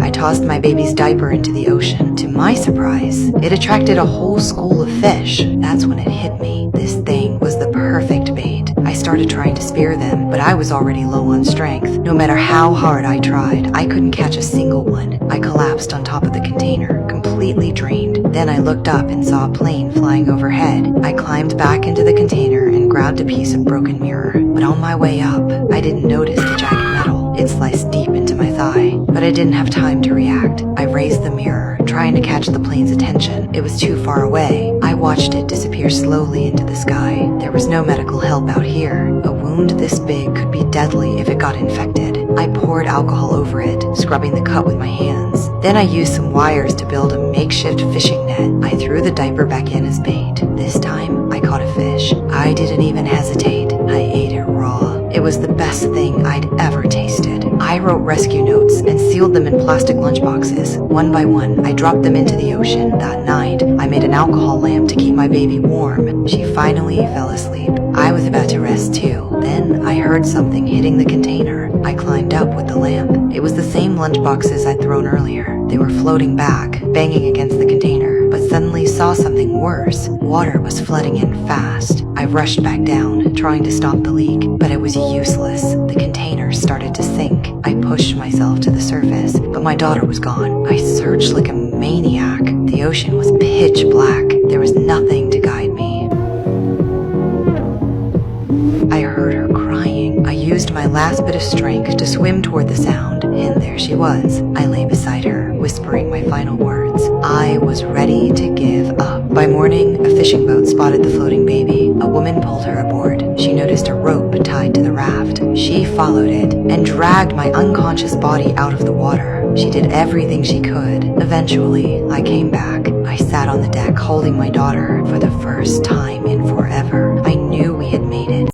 I tossed my baby's diaper into the ocean. To my surprise, it attracted a whole school of fish. That's when it hit me. This thing was the perfect bait. I started trying to spear them, but I was already low on strength. No matter how hard I tried, I couldn't catch a single one. I collapsed on top of the container, completely drained. Then I looked up and saw a plane flying overhead. I climbed back into the container and grabbed a piece of broken mirror. But on my way up, I didn't notice the jagged metal. It sliced deep into my thigh, but I didn't have time to react. I raised the mirror, trying to catch the plane's attention. It was too far away. I watched it disappear slowly into the sky. There was no medical help out here. A wound this big could be deadly if it got infected. I poured alcohol over it, scrubbing the cut with my hands. Then I used some wires to build a makeshift fishing net. I threw the diaper back in as bait. This time, I caught a fish. I didn't even hesitate. I ate it raw. It was the best thing I'd ever tasted. I wrote rescue notes and sealed them in plastic lunchboxes. One by one, I dropped them into the ocean. That night, I made an alcohol lamp to keep my baby warm. She finally fell asleep. I was about to rest too. Then I heard something hitting the container. I climbed up with the lamp. It was the same lunchboxes I'd thrown earlier. They were floating back, banging against the container, but suddenly saw something worse. Water was flooding in fast. I rushed back down, trying to stop the leak, but it was useless. The container started to sink. I pushed myself to the surface, but my daughter was gone. I searched like a maniac. The ocean was pitch black. There was nothing to guide me. I heard her crying. I used my last bit of strength to swim toward the sound, and there she was. I lay beside her, whispering my final words. I was ready to give up. By morning, a fishing boat spotted the floating baby. A woman pulled her aboard. She noticed a rope tied to the raft. She followed it and dragged my unconscious body out of the water. She did everything she could. Eventually, I came back. I sat on the deck holding my daughter for the first time in forever. I knew we had made it.